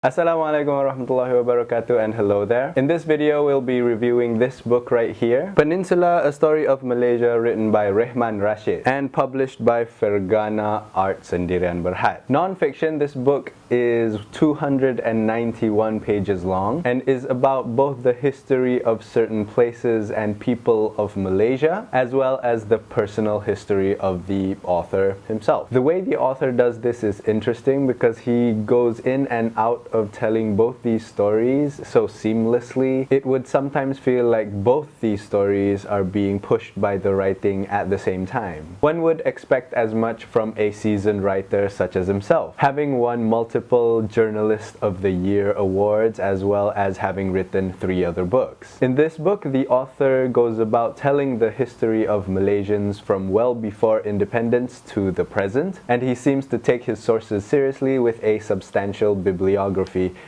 Assalamualaikum warahmatullahi wabarakatuh, and hello there. In this video, we'll be reviewing this book right here, Peninsula, A Story of Malaysia, written by Rehman Rashid and published by Fergana Arts and IniAnwarHadi. Non-fiction, this book is 291 pages long and is about both the history of certain places and people of Malaysia, as well as the personal history of the author himself. The way the author does this is interesting because he goes in and out of telling both these stories so seamlessly. It would sometimes feel like both these stories are being pushed by the writing at the same time. One would expect as much from a seasoned writer such as himself, having won multiple Journalist of the Year awards as well as having written 3 other books. In this book, the author goes about telling the history of Malaysians from well before independence to the present, and he seems to take his sources seriously with a substantial bibliography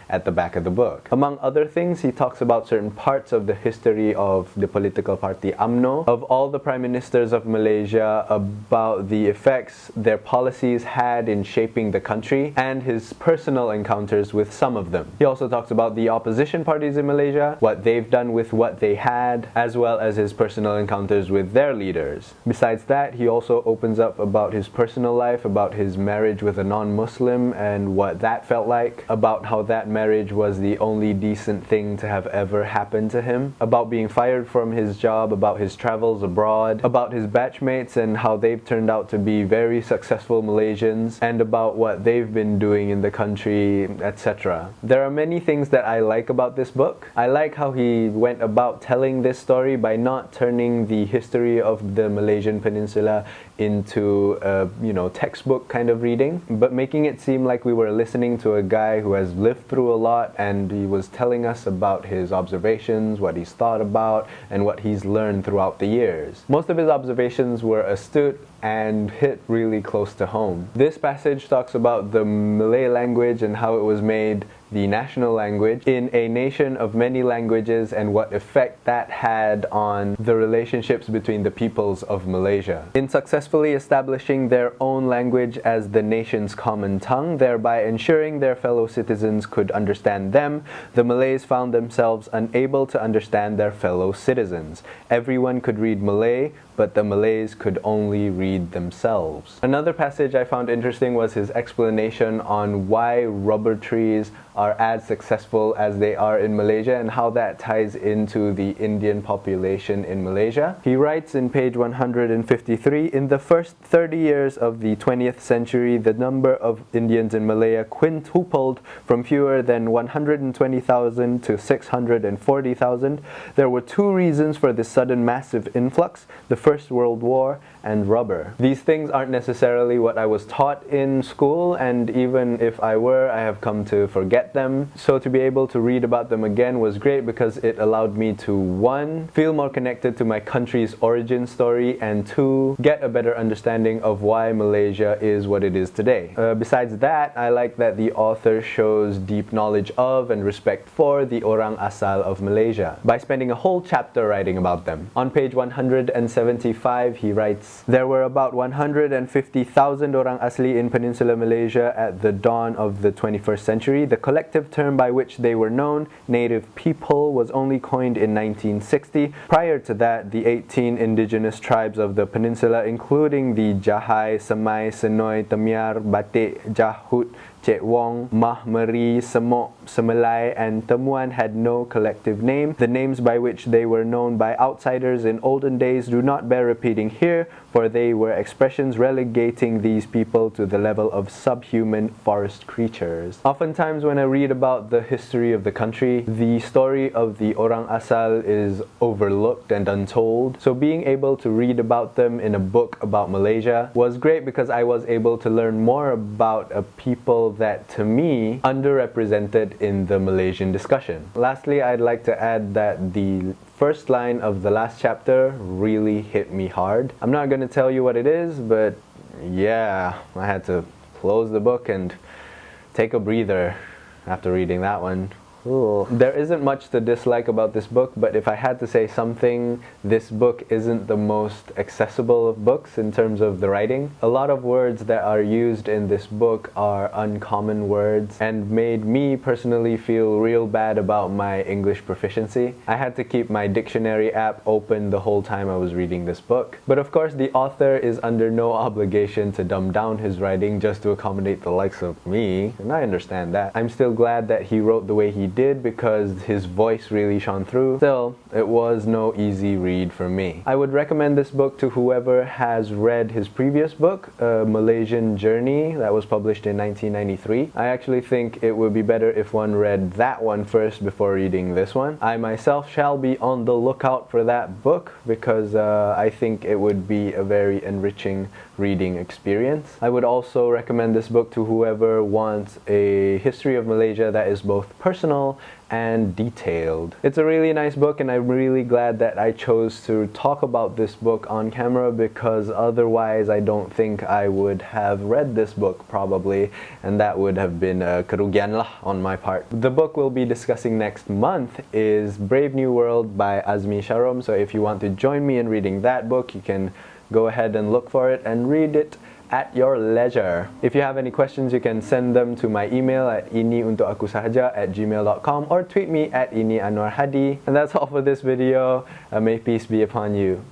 at the back of the book. Among other things, he talks about certain parts of the history of the political party UMNO, of all the prime ministers of Malaysia, about the effects their policies had in shaping the country, and his personal encounters with some of them. He also talks about the opposition parties in Malaysia, what they've done with what they had, as well as his personal encounters with their leaders. Besides that, he also opens up about his personal life, about his marriage with a non-Muslim and what that felt like, about how that marriage was the only decent thing to have ever happened to him, about being fired from his job, about his travels abroad, about his batchmates and how they've turned out to be very successful Malaysians, and about what they've been doing in the country, etc. There are many things that I like about this book. I like how he went about telling this story by not turning the history of the Malaysian Peninsula into a, textbook kind of reading, but making it seem like we were listening to a guy who has lived through a lot, and he was telling us about his observations, what he's thought about, and what he's learned throughout the years. Most of his observations were astute and hit really close to home. This passage talks about the Malay language and how it was made the national language in a nation of many languages and what effect that had on the relationships between the peoples of Malaysia. In successfully establishing their own language as the nation's common tongue, thereby ensuring their fellow citizens could understand them, the Malays found themselves unable to understand their fellow citizens. Everyone could read Malay, but the Malays could only read themselves. Another passage I found interesting was his explanation on why rubber trees are as successful as they are in Malaysia and how that ties into the Indian population in Malaysia. He writes in page 153, "In the first 30 years of the 20th century, the number of Indians in Malaya quintupled from fewer than 120,000 to 640,000. There were 2 reasons for this sudden massive influx: the First World War and rubber." These things aren't necessarily what I was taught in school, and even if I were, I have come to forget them. So to be able to read about them again was great because it allowed me to, 1, feel more connected to my country's origin story, and 2, get a better understanding of why Malaysia is what it is today. Besides that, I like that the author shows deep knowledge of and respect for the Orang Asal of Malaysia by spending a whole chapter writing about them. On page 175, he writes, "There were about 150,000 Orang Asli in Peninsula Malaysia at the dawn of the 21st century. The collective term by which they were known, native people, was only coined in 1960. Prior to that, the 18 indigenous tribes of the peninsula, including the Jahai, Semai, Senoi, Temiar, Batik, Jahut, Cek Wong, Mahmeri, Semok, Semelai, and Temuan had no collective name. The names by which they were known by outsiders in olden days do not bear repeating here, for they were expressions relegating these people to the level of subhuman forest creatures." Oftentimes when I read about the history of the country, the story of the Orang Asal is overlooked and untold. So being able to read about them in a book about Malaysia was great because I was able to learn more about a people that, to me, underrepresented in the Malaysian discussion. Lastly, I'd like to add that the first line of the last chapter really hit me hard. I'm not going to tell you what it is, but yeah, I had to close the book and take a breather after reading that one. Ooh. There isn't much to dislike about this book, but if I had to say something, this book isn't the most accessible of books in terms of the writing. A lot of words that are used in this book are uncommon words and made me personally feel real bad about my English proficiency. I had to keep my dictionary app open the whole time I was reading this book. But of course, the author is under no obligation to dumb down his writing just to accommodate the likes of me, and I understand that. I'm still glad that he wrote the way he did because his voice really shone through. Still, it was no easy read for me. I would recommend this book to whoever has read his previous book, Malaysian Journey, that was published in 1993. I actually think it would be better if one read that one first before reading this one. I myself shall be on the lookout for that book because I think it would be a very enriching reading experience. I would also recommend this book to whoever wants a history of Malaysia that is both personal and detailed. It's a really nice book, and I'm really glad that I chose to talk about this book on camera because otherwise I don't think I would have read this book probably, and that would have been a kerugian lah on my part. The book we'll be discussing next month is Brave New World by Azmi Sharom, so if you want to join me in reading that book, you can go ahead and look for it and read it at your leisure. If you have any questions, you can send them to my email at iniuntukakusahaja@gmail.com or tweet me at IniAnwarHadi. And that's all for this video. May peace be upon you.